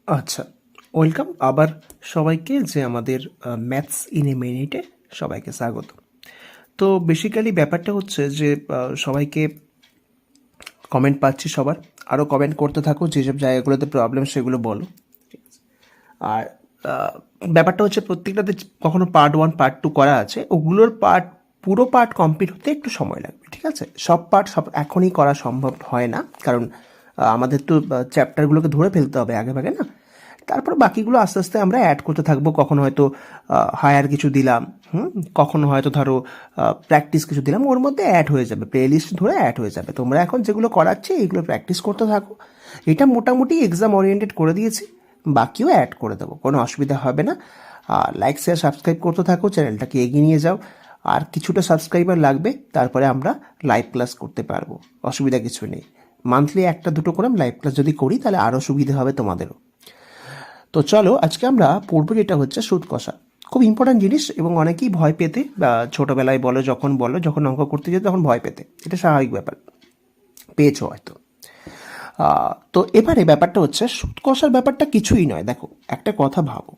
আচ্ছা, ওয়েলকাম আবার সবাইকে যে আমাদের ম্যাথস ইন এ মিনিটে সবাইকে স্বাগত। তো বেসিক্যালি ব্যাপারটা হচ্ছে যে সবাইকে কমেন্ট পাচ্ছি সবার, আরও কমেন্ট করতে থাকো, যেসব জায়গাগুলোতে প্রবলেম সেগুলো বলো। আর আহ, ব্যাপারটা হচ্ছে প্রত্যেকটাতে কখনো পার্ট 1 পার্ট 2 করা আছে, ওগুলোর পুরো পার্ট কমপ্লিট হতে একটু সময় লাগবে, ঠিক আছে? সব পার্ট এখনই করা সম্ভব হয় না, কারণ আমাদের তো চ্যাপ্টারগুলোকে ধরে ফেলতে হবে আগে ভাগে না। তারপর বাকিগুলো আস্তে আস্তে আমরা অ্যাড করতে থাকবো, কখনো হয়তো হায়ার কিছু দিলাম, কখনো হয়তো ধরো প্র্যাকটিস কিছু দিলাম, ওর মধ্যে অ্যাড হয়ে যাবে, প্লে লিস্ট ধরে অ্যাড হয়ে যাবে। তোমরা এখন যেগুলো করাচ্ছি এইগুলো প্র্যাকটিস করতে থাকো। এটা মোটামুটি এক্সাম ওরিয়েন্টেড করে দিয়েছি, বাকিও অ্যাড করে দেবো, কোনো অসুবিধা হবে না। লাইক শেয়ার সাবস্ক্রাইব করতে থাকো, চ্যানেলটাকে এগিয়ে নিয়ে যাও। আর কিছুটা সাবস্ক্রাইবার লাগবে, তারপরে আমরা লাইভ ক্লাস করতে পারবো, অসুবিধা কিছু নেই। মান্থলি একটা দুটো করে লাইভ ক্লাস যদি করি তাহলে আরও সুবিধা হবে তোমাদেরও। তো চলো আজকে আমরা পড়বো যেটা হচ্ছে সুদ কষা। খুব ইম্পর্ট্যান্ট জিনিস, এবং অনেকেই ভয় পেতে, বা ছোটোবেলায় যখন অঙ্ক করতে যেত তখন ভয় পেতে, এটা স্বাভাবিক ব্যাপার, পেয়েছো হয়তো। তো এবারে ব্যাপারটা হচ্ছে সুদ কষার ব্যাপারটা কিছুই নয়। দেখো, একটা কথা ভাবো,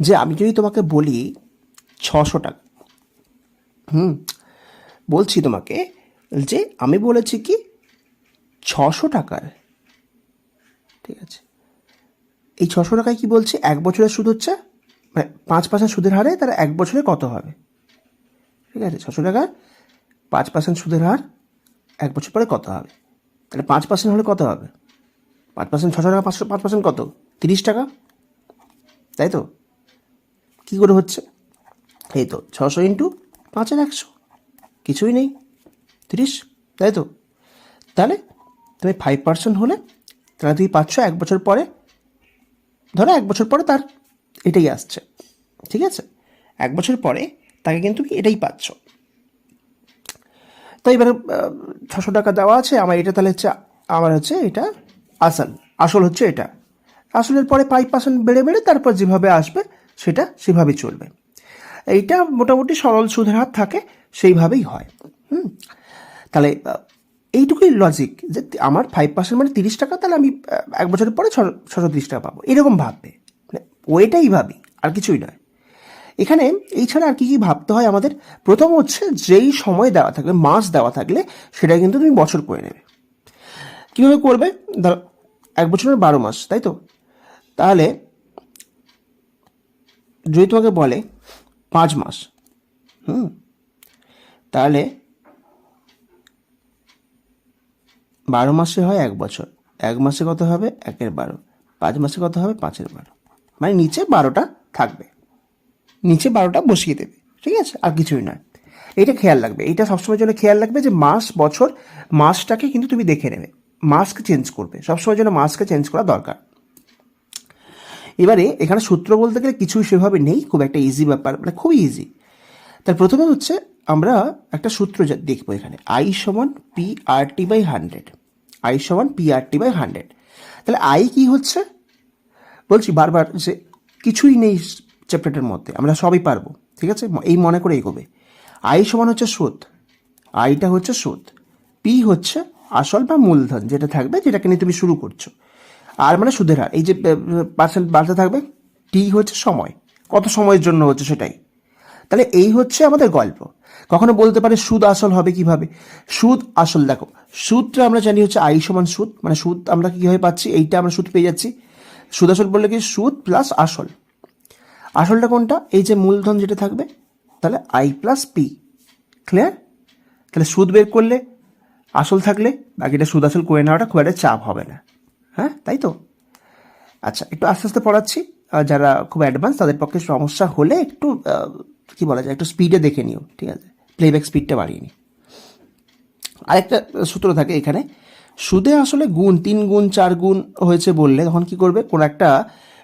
যে আমি যদি তোমাকে বলি 600 টাকা, বলছি তোমাকে যে আমি বলেছি কি 600 টাকার, ঠিক আছে, এই 600 টাকায় কি বলছি, 1 বছরের সুদ হচ্ছে, মানে 5% সুদের হারে তার 1 বছরে কত হবে, ঠিক আছে? 600 টাকার 5% সুদের হার 1 বছর পরে কত হবে? তাহলে 5% হলে কত হবে? 5%, 600 টাকা, 5% কত? 30 টাকা, তাই তো? কী করে হচ্ছে? এই তো 600 × 5 = 100, কিছুই নেই, 30, তাই তো? তাহলে তুমি 5% হলে তাহলে তুমি পাচ্ছ 1 বছর পরে, ধরো 1 বছর পরে তার এটাই আসছে, ঠিক আছে? 1 বছর পরে তাকে কিন্তু তুমি এটাই পাচ্ছ। তো এবারে 600 টাকা দেওয়া আছে আমার, এটা তাহলে হচ্ছে আমার হচ্ছে এটা আসল হচ্ছে এটা। আসলের পরে 5% বেড়ে বেড়ে তারপর যেভাবে আসবে সেটা সেভাবেই চলবে। এইটা মোটামুটি সরল সুদের হার থাকে, সেইভাবেই হয়। তাহলে এইটুকুই লজিক, যে আমার 5% মানে 30 টাকা, তাহলে আমি 1 বছরের পরে 630 টাকা পাবো, এরকম ভাববে, মানে ওইটাই ভাবি, আর কিছুই নয়। এখানে এই ছাড়া আর কি কি ভাবতে হয় আমাদের? প্রথম হচ্ছে, যেই সময় দেওয়া থাকবে, মাস দেওয়া থাকলে সেটা কিন্তু তুমি বছর করে নেবে। কীভাবে করবে? ধরো 1 বছরের 12 মাস, তাই তো? তাহলে যদি তোমাকে বলে 5 মাস, তাহলে 12 মাসে হয় 1 বছর, 1 মাসে কত হবে? 1/12, 5 মাসে কত হবে? 5/12, মানে নিচে 12টা থাকবে, নিচে 12টা বসিয়ে দেবে, ঠিক আছে? আর কিছুই নয়। এটা খেয়াল রাখবে, এটা সবসময়ের জন্য খেয়াল রাখবে যে মাস বছর, মাসটাকে কিন্তু তুমি দেখে নেবে, মাসকে চেঞ্জ করবে, সবসময়ের জন্য মাসকে চেঞ্জ করা দরকার। এবারে এখানে সূত্র বলতে গেলে কিছুই সেভাবে নেই, খুব একটা ইজি ব্যাপার, মানে খুবই ইজি। তার প্রথমে হচ্ছে আমরা একটা সূত্র দেখবো এখানে, I = P/RT/100, I = P/RT/100। তাহলে আই কি হচ্ছে, বলছি বারবার যে কিছুই নেই চ্যাপ্টারটার মধ্যে, আমরা সবই পারবো, ঠিক আছে? এই মনে করে এগোবে। I হচ্ছে সুদ, আইটা হচ্ছে সুদ, পি হচ্ছে আসল বা মূলধন যেটা থাকবে, যেটাকে নিয়ে তুমি শুরু করছো, আর মানে সুদের হার, এই যে পার্সেন্ট বাড়তে থাকবে। টি হচ্ছে সময়, কত সময়ের জন্য হচ্ছে সেটাই। তাহলে এই হচ্ছে আমাদের গল্প। কখনো বলতে পারে সুদ আসল হবে কিভাবে? সুদ আসল, দেখো, সুদটা আমরা জানি হচ্ছে I = সুদ, মানে সুদ আমরা কীভাবে পাচ্ছি, এইটা আমরা সুদ পেয়ে যাচ্ছি। সুদ আসল বললে কি, সুদ প্লাস আসল। আসলটা কোনটা? এই যে মূলধন যেটা থাকবে, তাহলে I+P, ক্লিয়ার? তাহলে সুদ বের করলে, আসল থাকলে বাকিটা সুদ আসল করে নেওয়াটা খুব একটা চাপ হবে না, হ্যাঁ, তাই তো? আচ্ছা, একটু আস্তে আস্তে পড়াচ্ছি, যারা খুব অ্যাডভান্স তাদের পক্ষে সমস্যা হলে একটু কি বলা যায়, একটু স্পিডে দেখে নিও, ঠিক আছে? প্লেব্যাক স্পিডটা বাড়িয়ে নিও। আরেকটা সূত্র থাকে এখানে, সুদে আসলে গুণ 3 গুণ 4 গুণ হয়েছে বললে তখন কি করবে? কোনো একটা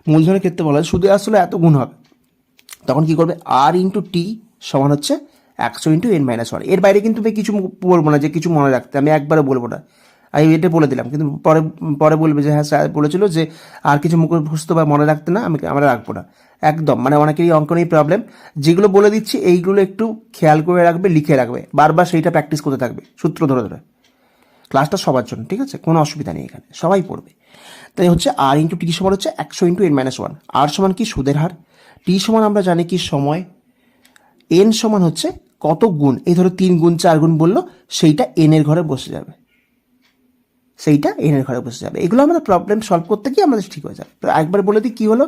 মূলধনের ক্ষেত্রে বলা হয় সুদে আসলে এত গুণ হবে, তখন কি করবে? R × T সমান হচ্ছে 100 × n - 1। এর বাইরে কিন্তু আমি কিছু বলবো না, যে কিছু মনে রাখতে, আমি একবারও বলবো না। আমি এটা বলে দিলাম, কিন্তু পরে পরে বলবে যে হ্যাঁ স্যার বলেছিল যে আর কিছু মুখস্থ বা মনে রাখতে না, আমরা রাখবো না একদম। মানে অনেকেরই অঙ্ক নেই প্রবলেম, যেগুলো বলে দিচ্ছি এইগুলো একটু খেয়াল করে রাখবে, লিখে রাখবে, বারবার সেইটা প্র্যাকটিস করতে থাকবে সূত্র ধরে ধরে। ক্লাসটা সবার জন্য, ঠিক আছে, কোনো অসুবিধা নেই, এখানে সবাই পড়বে। তাই হচ্ছে আর ইন্টু টি সমান হচ্ছে 100 ইন্টু এন মাইনাস ওয়ান। আর সমান কি সুদের হার, টি সমান আমরা জানি কি সময়, এন সমান হচ্ছে কত গুণ, এই ধরো 3 গুণ 4 গুণ বললো, সেইটা এন এর ঘরে বসে যাবে, সেইটা এন এর ঘরে বসে যাবে। এগুলো আমরা প্রবলেম সলভ করতে গিয়ে আমাদের ঠিক হয়ে যাবে। একবার বলে দিই কী হলো,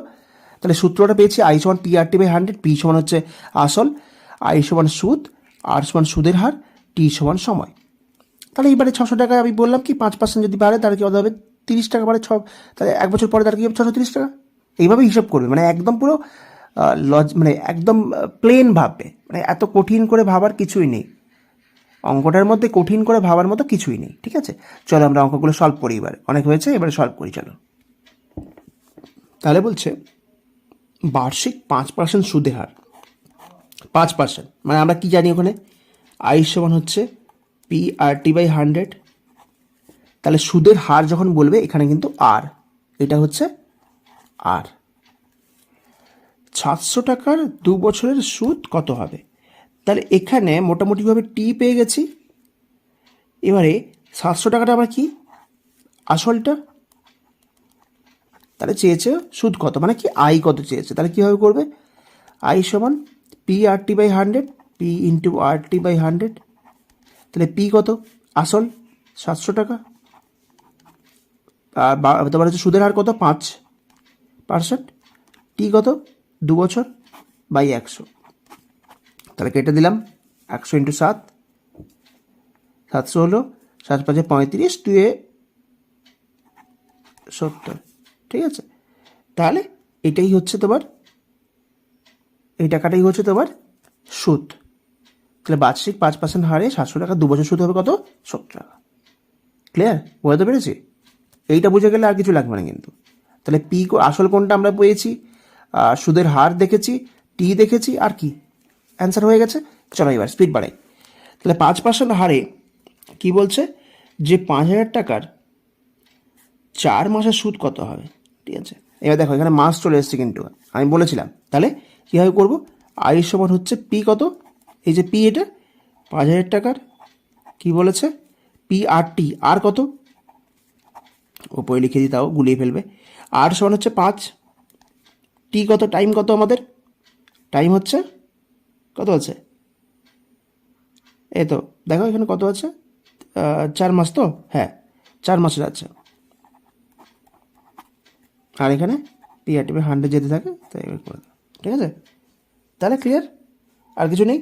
তাহলে সূত্রটা পেয়েছি আই সমান P R T by 100, P সমান হচ্ছে আসল, আই সমান সুদ, আর সমান সুদের হার, টি সমান সময়। তাহলে এইবারে 600 টাকায় আমি বললাম কি 5% যদি বাড়ে তাহলে কি হবে, 30 টাকা বাড়ে তাহলে 1 বছর পরে তার কি হবে 630 টাকা। এইভাবে হিসাব করবে, মানে একদম পুরো মানে একদম প্লেন ভাববে, মানে এত কঠিন করে ভাবার কিছুই নেই, অঙ্কটার মধ্যে কঠিন করে ভাবার মতো কিছুই নেই, ঠিক আছে। চলো আমরা অঙ্কগুলো সলভ করি, এবার অনেক হয়েছে, এবারে সলভ করি চলো। তাহলে বলছে বার্ষিক 5% সুদের হার, 5%, মানে আমরা কি জানি ওখানে আই সমান হচ্ছে পি আর টি বাই 100। তাহলে সুদের হার যখন বলবে এখানে কিন্তু আর, এটা হচ্ছে আর। 700 টাকার 2 বছরের সুদ কত হবে, তাহলে এখানে মোটামুটিভাবে টি পেয়ে গেছি। এবারে 700 টাকাটা আবার কি আসলটা, তাহলে চেয়েছে সুদ কত, মানে কি আই কত চেয়েছে, তাহলে কীভাবে করবে, আই সমান P R T by 100, P into R T by 100। তাহলে পি কত আসল 700 টাকা, আর তোমার হচ্ছে সুদের হার কত 5%, টি কত 2 বছর বাই 100। তাহলে কেটে দিলাম 100 ইন্টু 7, 700 হলো, 7 5 35, 2 70, ঠিক আছে। তাহলে এটাই হচ্ছে তোমার, এই টাকাটাই হচ্ছে তোমার সুদ। তাহলে বার্ষিক 5% হারে 700 টাকা 2 বছর সুদ হবে কত 70 টাকা। ক্লিয়ার, বোঝাতে পেরেছি? এইটা বুঝে গেলে আর কিছু লাগবে না কিন্তু। তাহলে পি আসল কোনটা আমরা পেয়েছি, সুদের হার দেখেছি, টি দেখেছি, আর কি অ্যান্সার হয়ে গেছে। চলো এবার স্পিড বাড়াই। তাহলে 5% হারে কি বলছে যে 5000 টাকার 4 মাসের সুদ কত হবে, ঠিক আছে। এবার দেখো এখানে মাস চলে এসছে কিন্তু, আমি বলেছিলাম। তাহলে কীভাবে করবো, আই সমান হচ্ছে পি কত, এই যে পি এটা 5000 টাকার কি বলেছে পি আর টি, আর কত ওপরে লিখে দিই, তাও গুলিয়ে ফেলবে। আর সমান হচ্ছে 5, টি কত, টাইম কত আমাদের, টাইম হচ্ছে কত আছে, এই তো দেখো এখানে কত আছে 4 মাস, তো হ্যাঁ 4 মাসের আছে, আর এখানে পি আর টি বাই 100 যেতে থাকে, তাই এবার করে দাও, ঠিক আছে। তাহলে ক্লিয়ার, আর কিছু নেই।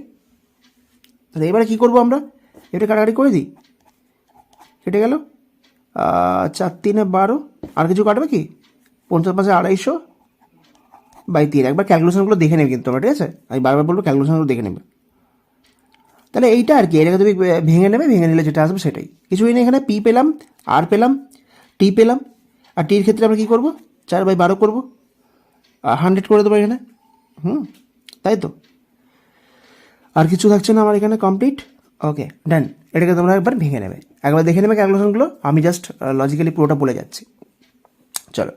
তাহলে এবারে কী করবো আমরা, এটা কাটাকাটি করে দিই, কেটে গেল 4 3 12, আর কিছু কাটবে কি 50 5 250 বাই 3। একবার ক্যালকুলেশনগুলো দেখে নেবে কিন্তু আমরা, ঠিক আছে, আমি বারবার বলবো ক্যালকুলেশনগুলো দেখে নেবে। তাহলে এইটা আর কি, এটাকে তুমি ভেঙে নেবে, ভেঙে নিলে যেটা আসবে সেটাই, কিছুই নেই এখানে। পি পেলাম, আর পেলাম, টি পেলাম, আর টির ক্ষেত্রে আমরা কী করবো 4/12 করবো, 100 করে দেবো এখানে, তাই তো, আর কিছু থাকছে না আমার এখানে, কমপ্লিট। ওকে ডান, এটাকে তোমরা একবার ভেঙে নেবে, একবার দেখে নেবে ক্যালকুলেশনগুলো, আমি জাস্ট লজিক্যালি পুরোটা বলে যাচ্ছি। চলো,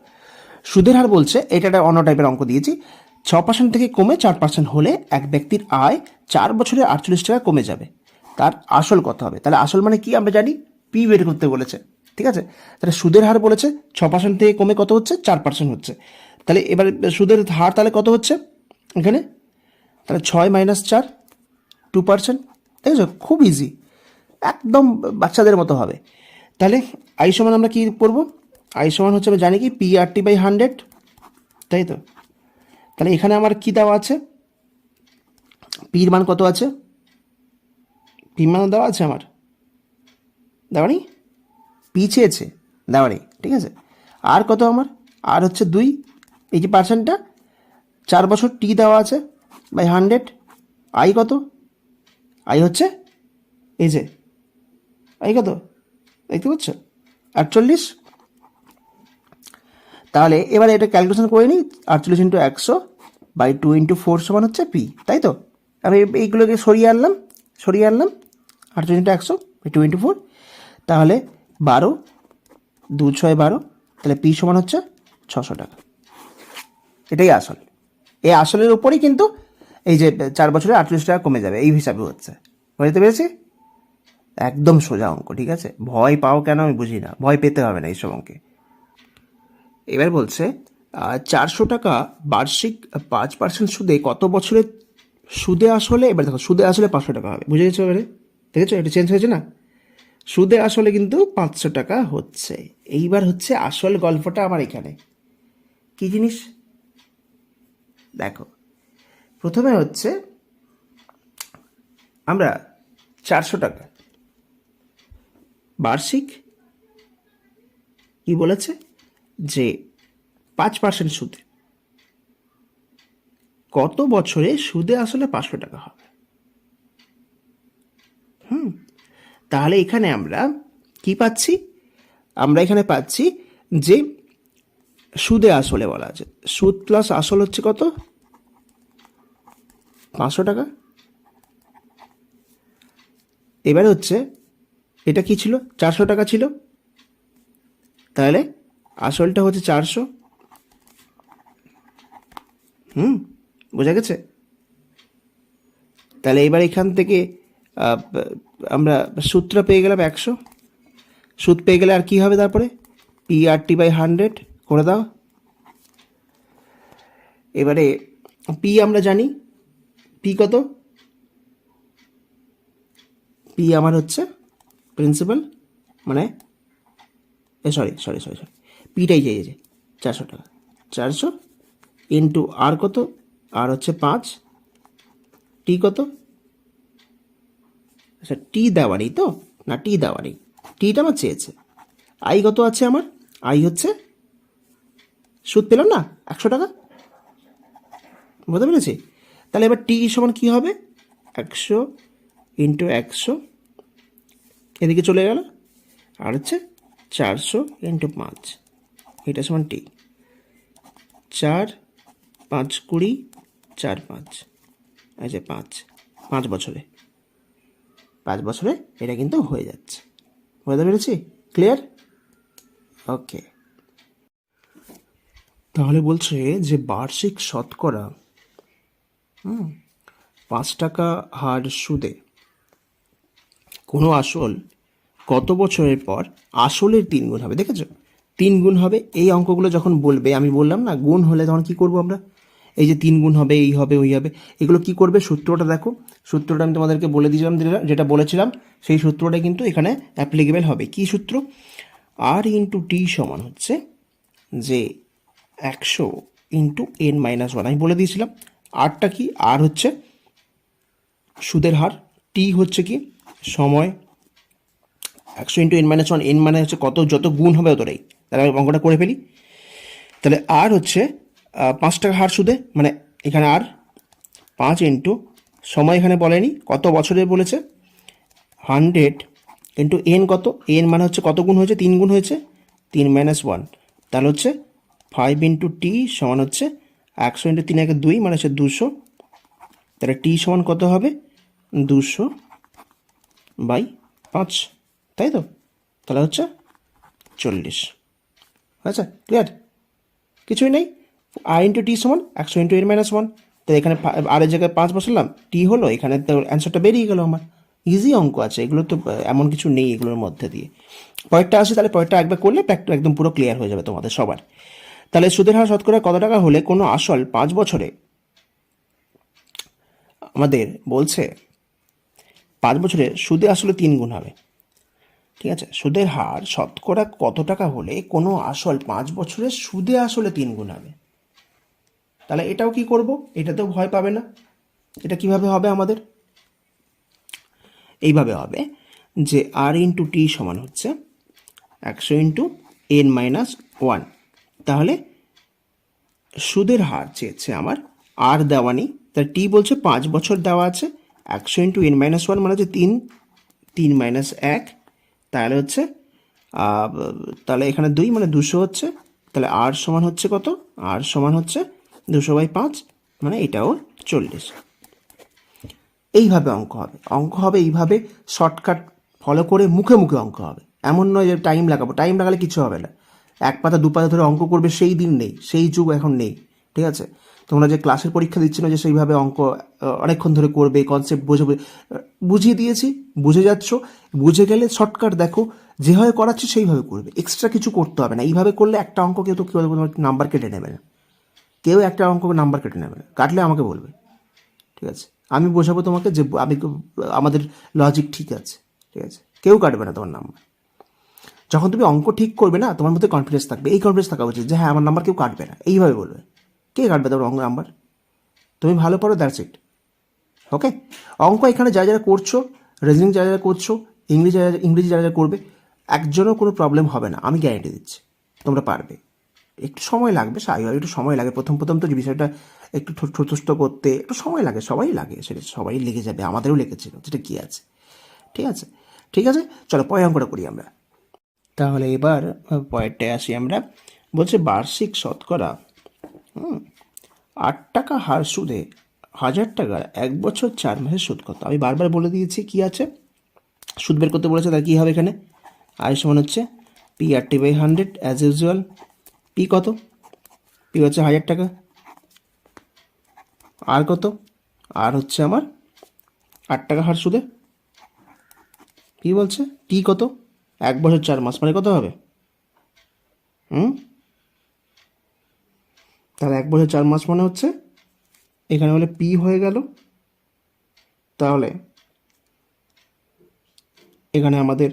সুদের হার বলছে, এটা একটা অন্য টাইপের অঙ্ক দিয়েছি, 6% থেকে কমে 4% হলে এক ব্যক্তির আয় 4 বছরে 48 টাকা কমে যাবে, তার আসল কত হবে। তাহলে আসল মানে কি আমরা জানি, পি বের করতে বলেছে, ঠিক আছে। তাহলে সুদের হার বলেছে 6% থেকে কমে কত হচ্ছে 4% হচ্ছে, তাহলে এবার সুদের হার তাহলে কত হচ্ছে এখানে, তাহলে 6 - 4 2%, ঠিক আছে, খুব ইজি, একদম বাচ্চাদের মতো হবে। তাহলে আই সমান আমরা কী করবো, আই সমান হচ্ছে আমরা জানি কি পি আর টি বাই 100, তাই তো। তাহলে এখানে আমার কি দেওয়া আছে, পির মান কত আছে, পি মান দেওয়া আছে আমার, দেওয়া নেই, পি চেয়েছে, দেওয়া নেই, ঠিক আছে। আর কত আমার, আর হচ্ছে 2, এই যে পার্সেন্টটা 4 বছর, টি দেওয়া আছে বাই 100, আই কত, আই হচ্ছে এই যে আই কত দেখতে পাচ্ছ 48। তাহলে এবারে এটা ক্যালকুলেশন করে নিই, 48 ইন্টু 100 বাই 2 ইন্টু 4 সমান হচ্ছে পি, তাই তো। আমি এইগুলোকে সরিয়ে আনলাম 48 ইন্টু 100 বাই 2 ইন্টু 4, তাহলে 12 2 6 12, তাহলে পি সমান হচ্ছে 600 টাকা। এটাই আসল, এই আসলের উপরই কিন্তু এই যে 4 বছরে 48 টাকা কমে যাবে, এই হিসাবে হচ্ছে, বুঝতে পেরেছি। একদম সোজা অঙ্ক, ঠিক আছে? ভয় পাও কেন আমি বুঝি না, ভয় পেতে হবে না এইসব অঙ্কে। এবার বলছে 400 টাকা বার্ষিক 5% সুদে কত বছরে সুদে আসলে, এবার দেখো সুদে আসলে 500 টাকা হবে, বুঝে গেছো? এবারে দেখেছো এটা চেঞ্জ হয়েছে না? সুদে আসলে কিন্তু 500 টাকা হচ্ছে। এইবার হচ্ছে আসল গল্পটা আমার এখানে কি জিনিস দেখো। প্রথমে হচ্ছে আমরা 400 টাকা বার্ষিক কি বলেছে যে 5% সুদে কত বছরে সুদে আসলে 500 টাকা হবে। তাহলে এখানে আমরা কি পাচ্ছি? আমরা এখানে পাচ্ছি যে সুদে আসলে বলা আছে, সুদ প্লাস আসল হচ্ছে কত? 500 টাকা। এবারে হচ্ছে এটা কি ছিল? 400 টাকা ছিল, তাহলে আসলটা হচ্ছে 400। বোঝা গেছে? তাহলে এবার এখান থেকে আমরা সূত্রটা পেয়ে গেলাম 100। সুদ পেয়ে গেলে আর কি হবে তারপরে? PRT/100 করে দাও। এবারে পি আমরা জানি, পি কত? পি আমার হচ্ছে প্রিন্সিপাল, মানে সরি পিটাই চাইছে 400 টাকা। 400 ইন্টু আর কত? আর হচ্ছে 5। টি কত? আচ্ছা টি দেওয়া নেই তো, না টি দেওয়া নেই, টিটা আমার চেয়েছে। আই কত আছে আমার? আই হচ্ছে সুদ পেলাম না 100 টাকা, বুঝতে পেরেছি? তাহলে এবার টি সমান কী হবে? 100 ইন্টু 100 এদিকে চলে গেল, আর হচ্ছে 400 ইন্টু 5, এটা সমান টি। 4 5 20 4 5, আচ্ছা 5 বছরে, 5 বছরে এটা কিন্তু হয়ে যাচ্ছে। বুঝতে পেরেছি? ক্লিয়ার? ওকে। তাহলে বলছে যে বার্ষিক শতকরা 5 টাকা হার সুদে কোনো আসল কত বছরের পর আসলের 3 গুণ হবে। দেখেছো 3 গুণ হবে? এই অঙ্কগুলো যখন বলবে, আমি বললাম না গুণ হলে তখন কি করব আমরা? এই যে 3 গুণ হবে, এই হবে, ওই হবে, এগুলো কি করবে? সূত্রটা দেখো, সূত্রটা আমি তোমাদেরকে বলে দিয়েছিলাম, যেটা বলেছিলাম সেই সূত্রটা কিন্তু এখানে অ্যাপ্লিকেবল হবে। কি সূত্র? আর ইন্টু টি সমান হচ্ছে যে 100 ইন্টু n-1। আমি বলে দিয়েছিলাম আরটা কি? আর হচ্ছে সুদের হার, টি হচ্ছে কি সময়, 100 ইন্টু n-1, n মানে হচ্ছে কত, যত গুণ হবে অতটাই। তাহলে আমি অঙ্কটা করে ফেলি। তাহলে আর হচ্ছে 5 টাকা হার সুদে, মানে এখানে আর 5 ইন্টু সময়, এখানে বলেনি কত বছরের বলেছে, 100 ইন্টু এন কত, এন মানে হচ্ছে কত গুণ হয়েছে, 3 গুণ হয়েছে, 3-1, তাহলে হচ্ছে 5 ইন্টু টি সমান হচ্ছে 100 ইন্টু 3 একে 2 মানে হচ্ছে 200। তাহলে টি সমান কত হবে? 200/5, তাই তো? তাহলে হচ্ছে 40। আচ্ছা ক্লিয়ার? কিছুই নেই। আর ইন্টু টি সমান 100 ইন্টু n-1, তো এখানে আর এর জায়গায় 5 বসালাম, টি হলো, এখানে তো অ্যান্সারটা বেরিয়ে গেল আমার। ইজি অঙ্ক আছে এগুলো, তো এমন কিছু নেই এগুলোর মধ্যে দিয়ে। পরেরটা আসে, তাহলে পরেরটা একবার করলে একদম পুরো ক্লিয়ার হয়ে যাবে তোমাদের সবার। তাহলে সুদের হার শতকরা কত টাকা হলে কোনো আসল 5 বছরে, আমাদের বলছে 5 বছরে সুদে আসলে 3 গুণ হবে। ঠিক আছে, সুদের হার শতকরা কত টাকা হলে কোনো আসল 5 বছরে সুদে আসলে 3 গুণ হবে। তাহলে এটাও কি করব? এটাতেও ভয় পাবে না। এটা কিভাবে হবে আমাদের? এইভাবে হবে যে আর ইন্টু টি সমান হচ্ছে 100 ইন্টু n-1। তাহলে সুদের হার চেয়েছে আমার, আর দেওয়া নেই, তার টি বলছে 5 বছর দেওয়া আছে, 100 ইন্টু n-1 মানে হচ্ছে 3-1, তাহলে হচ্ছে তাহলে এখানে 2 মানে 200 হচ্ছে। তাহলে আর সমান হচ্ছে কত? আর সমান হচ্ছে 200/5, মানে এটাও 40। এইভাবে অঙ্ক হবে, এইভাবে শর্টকাট ফলো করে মুখে মুখে অঙ্ক হবে। এমন নয় যে টাইম লাগাবো, টাইম লাগালে কিছু হবে না। 1 পাতা 2 পাতা ধরে অঙ্ক করবে সেই দিন নেই, সেই যুগ এখন নেই। ঠিক আছে, তোমরা যে ক্লাসের পরীক্ষা দিচ্ছ না যে সেইভাবে অঙ্ক অনেকক্ষণ ধরে করবে, কনসেপ্ট বুঝিয়ে দিয়েছি, বুঝে যাচ্ছ, বুঝে গেলে শর্টকাট দেখো, যেভাবে করাচ্ছি সেইভাবে করবে, এক্সট্রা কিছু করতে হবে না। এইভাবে করলে একটা অঙ্ক কেউ তো কেউ নাম্বার কেটে নেবে না, কেউ একটা অঙ্ক নাম্বার কেটে নেবে না, কাটলে আমাকে বলবে, ঠিক আছে? আমি বোঝাবো তোমাকে যে আমাদের লজিক ঠিক আছে, ঠিক আছে? কেউ কাটবে না তোমার নাম্বার। যখন তুমি অঙ্ক ঠিক করবে না, তোমার মধ্যে কনফিডেন্স থাকবে, এই কনফিডেন্স থাকা উচিত যে হ্যাঁ আমার নাম্বার কেউ কাটবে না, এইভাবে বলবে। কে কাটবে তোমার অঙ্ক নাম্বার? তুমি ভালো পারো, দ্যাটস ইট। ওকে, অঙ্ক এখানে যারা যারা করছো, রিজনিং যারা যারা করছো, ইংরেজি যারা যারা করবে, একজনও কোনো প্রবলেম হবে না, আমি গ্যারেন্টি দিচ্ছি। তোমরা পারবে, একটু সময় লাগবে, স্বাভাবিক একটু সময় লাগে, প্রথম প্রথম তো বিষয়টা একটু ছোট করতে একটু সময় লাগে, সবাই লাগে, সেটা সবাই লেগে যাবে, আমাদেরও লেগেছিল, সেটা কী আছে, ঠিক আছে? ঠিক আছে, চলো পরের অঙ্কটা করি আমরা। তাহলে এবার পরেরটায় আসি আমরা। বলছে বার্ষিক শতকরা 8 টাকা হার সুদে 1000 টাকার 1 বছর 4 মাসের সুদ কত? আমি বারবার বলে দিয়েছি কি আছে, সুদ বের করতে বলেছে, তার কী হবে এখানে? আয় সমান হচ্ছে PRT/100 অ্যাজ ইউজুয়াল। পি কত? পি হচ্ছে 1000 টাকা। আর কত? আর হচ্ছে আমার 8 টাকা হার সুদে কী বলছে, টি কত? 1 বছর 4 মাস, মানে কত হবে? তাহলে 1 বছর 4 মাস মানে হচ্ছে এখানে হলে পি হয়ে গেল, তাহলে এখানে আমাদের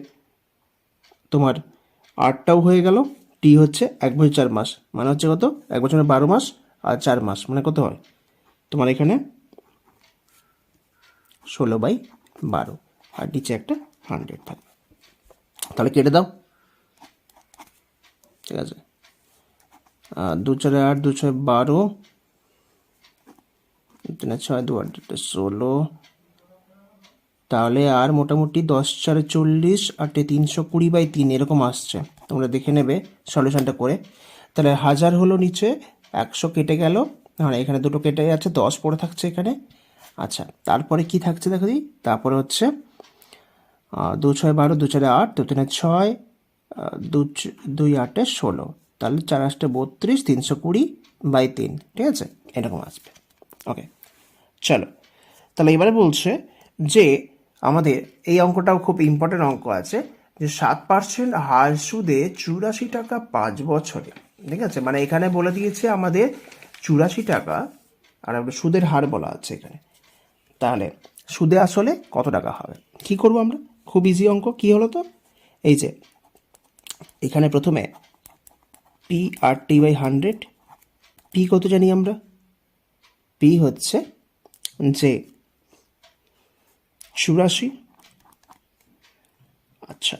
তোমার 8টাও হয়ে গেল, টি হচ্ছে 1 বছর 4 মাস, মানে হচ্ছে কত? 1 বছরে 12 মাস আর 4 মাস মানে কত হয় তোমার এখানে? 16/12, আর নিচে একটা 100 থাকবে। তাহলে কেটে দাও, ঠিক আছে? 2 4 8, 2 6 12, 3 6 2 8 16, তাহলে আর মোটামুটি 10 4 40, 8 320/3 এরকম আসছে। তোমরা দেখে নেবে সলিউশনটা করে। তাহলে 1000 হলো নিচে, 100 কেটে গেল, মানে এখানে দুটো কেটে যাচ্ছে, 10 পড়ে থাকছে এখানে। আচ্ছা, তারপরে কি থাকছে দেখো দিই, তারপরে হচ্ছে 2 6 12, 2 4 8, 2 3 6, 2 8 16, তাহলে 4 8 32, 320/3, ঠিক আছে? এরকম আসবে। ওকে, চলো, তাহলে এবারে বলছে যে আমাদের এই অঙ্কটাও খুব ইম্পর্টেন্ট অঙ্ক আছে, যে 7% হার সুদে 84 টাকা 5 বছরে, ঠিক আছে? মানে এখানে বলে দিয়েছে আমাদের 84 টাকা, আর আমরা সুদের হার বলা আছে এখানে। তাহলে সুদে আসলে কত টাকা হবে, কি করব আমরা? খুব ইজি অঙ্ক। কি হলো তো, এই যে এখানে প্রথমে PRT/100, পি কত জানি আমরা? পি হচ্ছে যে 84। আচ্ছা,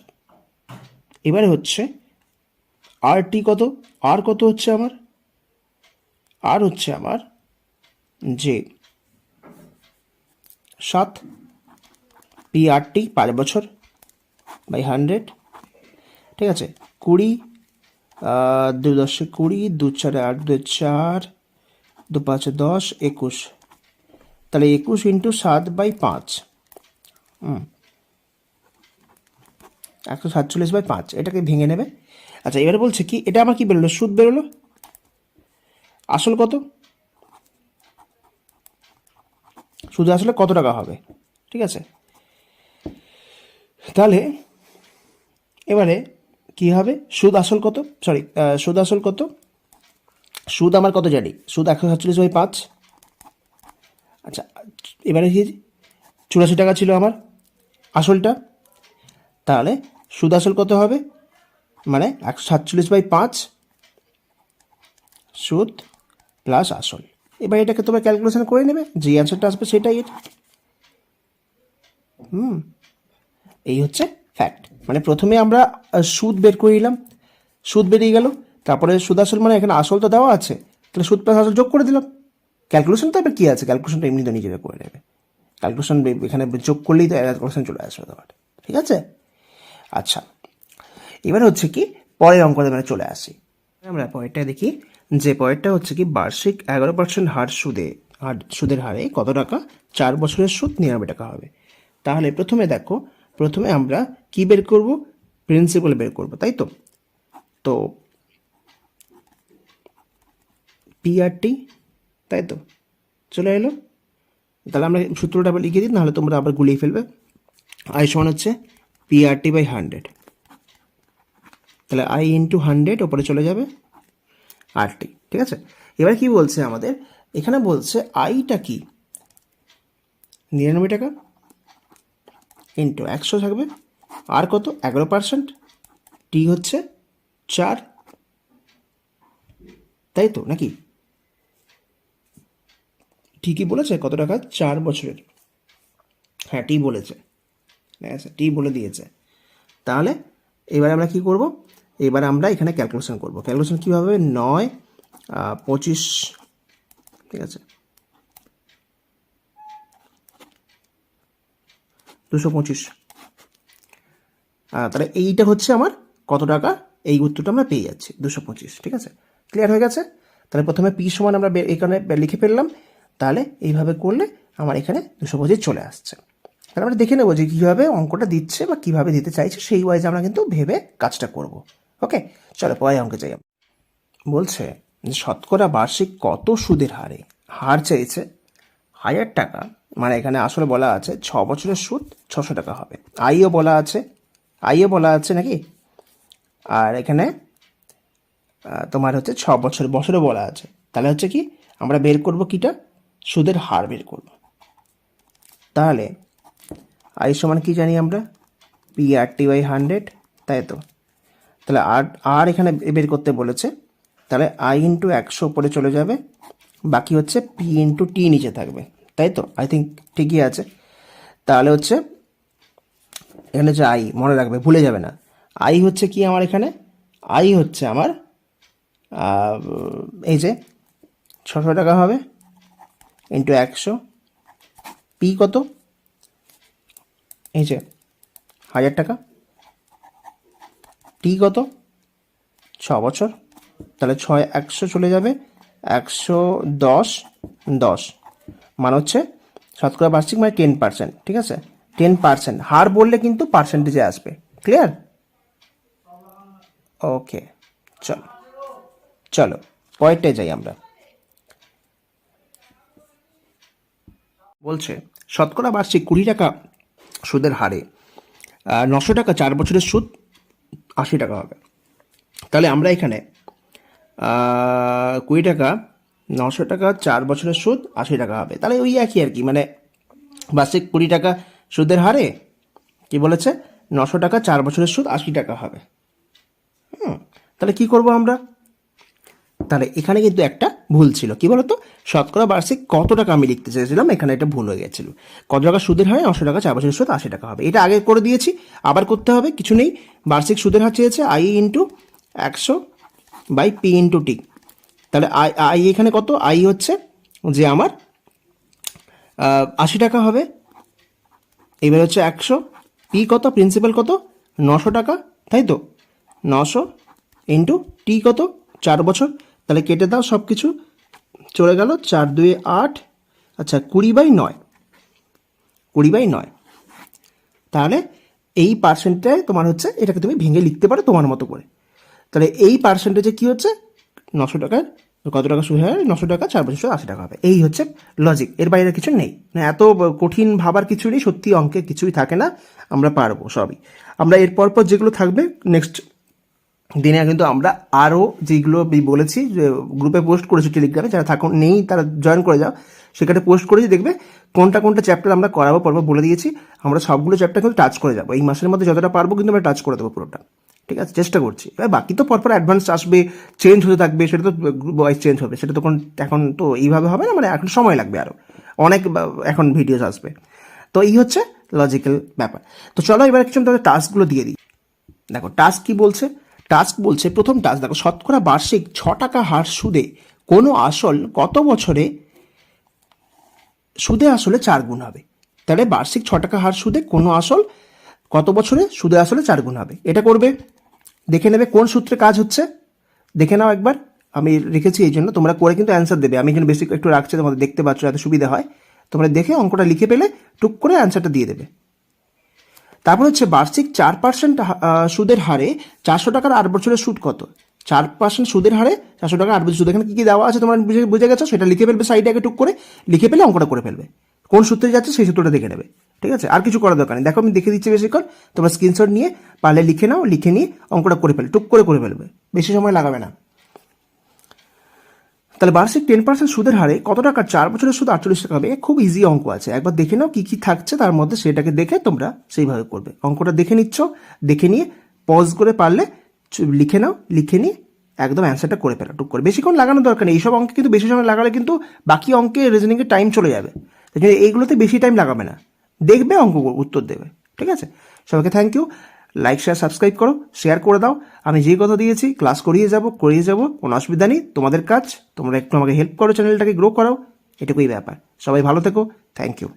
এবারে হচ্ছে আর টি কত? আর কত হচ্ছে আমার? আর হচ্ছে আমার যে 7, PRT 5 বছর বাই 100, ঠিক আছে? 20, 2 10 20, 2 4 8, 2 4, 2 5 10, 21, তাহলে 21 ইন্টু 7/5, 147/5, এটাকে ভেঙে নেবে। আচ্ছা, এবারে বলছে কি, এটা আমার কি বেরোলো? সুদ বেরোলো। আসল কত? সুদ আসলে কত টাকা হবে, ঠিক আছে? তাহলে এবারে কি হবে, সুদ আসল কত, সরি সুদ আসল কত? সুদ আমার কত জানি, সুদ 147/5। আচ্ছা, এবারে কি, 84 টাকা ছিল আমার আসলটা, তাহলে সুদ আসল কত হবে? মানে 147/5 সুদ প্লাস আসল। এবার এটাকে তোমরা ক্যালকুলেশন করে নেবে, যে অ্যান্সারটা আসবে সেটাই এটা। এই হচ্ছে ফ্যাক্ট। মানে প্রথমে আমরা সুদ বের করে নিলাম, সুদ বেরিয়ে গেল, তারপরে সুদ আসল, মানে এখানে আসল তো দেওয়া আছে, তাহলে সুদ প্লাস আসল যোগ করে দিলাম। ক্যালকুলেশন তো এবার কী আছে, ক্যালকুলেশনটা এমনি তো নিজেরা করে নেবে, ক্যালকুলেশন এখানে যোগ করলেই তো ক্যালকুলেশন চলে আসবে তোমার, ঠিক আছে? আচ্ছা, এবার হচ্ছে কি পরের অঙ্কটা মানে চলে আসি আমরা। পরেরটা দেখি, যে পরেরটা হচ্ছে কি বার্ষিক 11% হার সুদের হারে কত টাকা 4 বছরের সুদ 99 টাকা হবে। তাহলে প্রথমে দেখো, প্রথমে আমরা কি বের করব? প্রিন্সিপাল বের করব, তাই তো? তো PRT তাই তো, চলে এলো। তাহলে আমরা সূত্রটা আবার লিখে দিই, নাহলে তোমরা আবার গুলিয়ে ফেলবে। আই সমান হচ্ছে PRT/100, তাহলে আই ইন্টু 100 ওপরে চলে যাবে RT, ঠিক আছে। এবার কি বলছে আমাদের এখানে, বলছে আইটা কি 99 টাকা ইন্টু 100 থাকবে, আর কত 11%, টি হচ্ছে 4, তাই তো নাকি? ঠিকই বলেছে, কত টাকা 4 বছরের, হ্যাঁ টি বলেছে, আচ্ছা টি বলে দিয়েছে। তাহলে এবার আমরা কি করব, এবার আমরা এখানে ক্যালকুলেশন করব। ক্যালকুলেশন কীভাবে, 9 25, ঠিক আছে, 225, তাহলে এইটা হচ্ছে আমার কত টাকা, এই উত্তরটা আমরা পেয়ে যাচ্ছি 225, ঠিক আছে। ক্লিয়ার হয়ে গেছে? তাহলে প্রথমে পি সমান আমরা এখানে লিখে ফেললাম, তাহলে এইভাবে করলে আমার এখানে 225 চলে আসছে। তাহলে আমরা দেখে নেবো যে কীভাবে অঙ্কটা দিচ্ছে বা কীভাবে দিতে চাইছে, সেই ওয়াইজ আমরা কিন্তু ভেবে কাজটা করব। ওকে, চলো পরের অঙ্কে যাই। বলছে যে শতকরা বার্ষিক কত সুদের হারে, হার চাইছে 1000 টাকা, মানে এখানে আসলে বলা আছে 6 বছরের সুদ 600 টাকা হবে। আইও বলা আছে নাকি, আর এখানে তোমার হচ্ছে 6 বছরে বলা আছে। তাহলে হচ্ছে কি আমরা বের করব কিটা, সুদের হার বের করব। তাহলে আই সমান কি জানি আমরা, PRT/100, তাই তো। তাহলে আর এখানে বের করতে বলেছে, তাহলে আই ইন্টু 100 উপরে চলে যাবে, বাকি হচ্ছে পি ইন্টু টি নিচে থাকবে, তাই তো। আই থিঙ্ক ঠিকই আছে। তাহলে হচ্ছে এখানে হচ্ছে আই, মনে রাখবে, ভুলে যাবে না। আই হচ্ছে কি আমার এখানে, আই হচ্ছে আমার এই যে 600 টাকা হবে ইন্টু 100, পি কত, এই যে 1000 টাকা, টি কত 6 বছর, তাহলে 6 100 চলে যাবে, 110 10, মানে হচ্ছে শতকরা বার্ষিক মানে 10%, ঠিক আছে। 10%, হার বললে কিন্তু পার্সেন্টেজে আসবে। ক্লিয়ার? ওকে, চলো পয়েন্টে যাই আমরা। বলছে শতকরা বার্ষিক 20 টাকা সুদের হারে 900 টাকা 4 বছরের সুদ 80 টাকা হবে। তাহলে আমরা এখানে 20 টাকা 900 টাকা 4 বছরের সুদ 80 টাকা হবে। তাহলে ওই একই আর কি, মানে বার্ষিক 20 টাকা সুদের হারে কি বলেছে, 900 টাকা 4 বছরের সুদ 80 টাকা হবে। তাহলে কি করব আমরা, তাহলে এখানে কিন্তু একটা ভুল ছিল, কি বলতো, শতকরা বার্ষিক কত টাকা আমি লিখতে চেয়েছিলাম, এখানে এটা ভুল হয়ে গেছিল। কত টাকা সুদের হারে 900 টাকা 4 বছরের সুদ 80 টাকা হবে, এটা আগে করে দিয়েছি, আবার করতে হবে, কিছু নেই। বার্ষিক সুদের হার চেয়েছে I into 100 by P into T. তাহলে আই এখানে কত, আই হচ্ছে যে আমার 80 টাকা হবে, এবার হচ্ছে 100, পি কত, প্রিন্সিপাল কত 900 টাকা, তাই তো, 900 ইন্টু টি কত 4 বছর। তাহলে কেটে দাও, সব কিছু চলে গেল, 4 2 8, আচ্ছা 20/9, 20/9। তাহলে এই পার্সেন্টটায় তোমার হচ্ছে, এটাকে তুমি ভেঙে লিখতে পারো তোমার মতো করে। তাহলে এই পার্সেন্টেজে কি হচ্ছে, 900 টাকার কত টাকা সুদ হয়, 900 টাকা 4 বছর 80 টাকা হবে। এই হচ্ছে লজিক, এর বাইরে কিছু নেই, এত কঠিন ভাবার কিছু নেই। সত্যি অঙ্কে কিছুই থাকে না, আমরা পারবো সবই। আমরা এর পর যেগুলো থাকবে নেক্সট দিনে কিন্তু আমরা আরও যেগুলো বলেছি, যে গ্রুপে পোস্ট করেছি টেলিগ্রামে, যারা থাকুন নেই তারা জয়েন করে যাও, সেখানে পোস্ট করেছি, দেখবে কোনটা চ্যাপ্টার আমরা করাবো পর্ব বলে দিয়েছি। আমরা সবগুলো চ্যাপ্টার কিন্তু টাচ করে যাবো এই মাসের মধ্যে, যতটা পারবো কিন্তু আমরা টাচ করে দেবো পুরোটা, ঠিক আছে, চেষ্টা করছি। এবার বাকি তো পরপর অ্যাডভান্স আসবে, চেঞ্জ হতে থাকবে, সেটা তো গ্রুপ ওয়াইজ চেঞ্জ হবে, সেটা তো এখন তো এইভাবে হবে না, মানে এখন সময় লাগবে, আরও অনেক এখন ভিডিওস আসবে। তো এই হচ্ছে লজিক্যাল ব্যাপার। তো চলো এবার কিছু তাদের টাস্কগুলো দিয়ে দিই। দেখো টাস্ক কি বলছে, টাস্ক বলছে, প্রথম টাস্ক দেখো, শতকরা বার্ষিক 6 টাকা হার সুদে কোনো আসল কত বছরে সুদে আসলে 4 গুণ হবে। তাহলে বার্ষিক 6 টাকা হার সুদে কোনো আসল কত বছরে সুদে আসলে 4 গুণ হবে। এটা করবে, দেখে নেবে কোন সূত্রে কাজ হচ্ছে, দেখে নাও একবার, আমি রেখেছি এই জন্য, তোমরা করে কিন্তু অ্যান্সার দেবে। আমি এখানে বেসিক একটু রাখছি, তোমাদের দেখতে পাচ্ছ, এত সুবিধা হয়, তোমরা দেখে অঙ্কটা লিখে পেলে টুক করে অ্যান্সারটা দিয়ে দেবে। তারপর হচ্ছে বার্ষিক 4% সুদের হারে 400 টাকার 8 বছরের সুদ কত। 4% সুদের হারে 400 টাকা 8 বছর সুদ। এখানে কি কি দেওয়া আছে তোমরা বুঝে গেছো, সেটা লিখে ফেলবে সাইডে আগে টুক করে, লিখে ফেলে অঙ্কটা করে ফেলবে। কোন সূত্রে যাচ্ছে সেই সূত্রটা দেখে নেবে, ঠিক আছে? আর কিছু করার দরকার নেই। দেখো আমি দেখে দিচ্ছি বেশিক্ষণ, তোমরা স্ক্রিনশট নিয়ে পারলে লিখে নাও, লিখে নিয়ে অঙ্কটা করে ফেলে, টুক করে করে ফেলবে, বেশি সময় লাগাবে না। তাহলে বার্ষিক 10% সুদের হারে কত টাকা? 4 বছরের সুদ 48 টাকা হবে। খুব ইজি অঙ্ক আছে, একবার দেখে নাও কি কি থাকছে তার মধ্যে, সেটাকে দেখে তোমরা সেইভাবে করবে। অঙ্কটা দেখে নিচ্ছ, দেখে নিয়ে পজ করে পারলে লিখে নাও, লিখে নিয়ে একদম অ্যান্সারটা করে ফেলো টুক করে। বেশিক্ষণ লাগানোর দরকার নেই, এইসব অঙ্কে কিন্তু বেশি সময় লাগালে কিন্তু বাকি অঙ্কে রিজনিংয়ে টাইম চলে যাবে। তাই জন্য এইগুলোতে বেশি টাইম লাগাবে না, দেখবে অঙ্ক উত্তর দেবে, ঠিক আছে? সবাইকে thank you. Like share subscribe করো, শেয়ার করে দাও। আমি যেই কথা দিয়েছি ক্লাস করিয়ে যাব, কোনো অসুবিধা নেই। তোমাদের কাজ, তোমরা একটু আমাকে হেল্প করো, চ্যানেলটাকে গ্রো করাও, এটুকুই ব্যাপার। সবাই ভালো থেকো, থ্যাংক ইউ।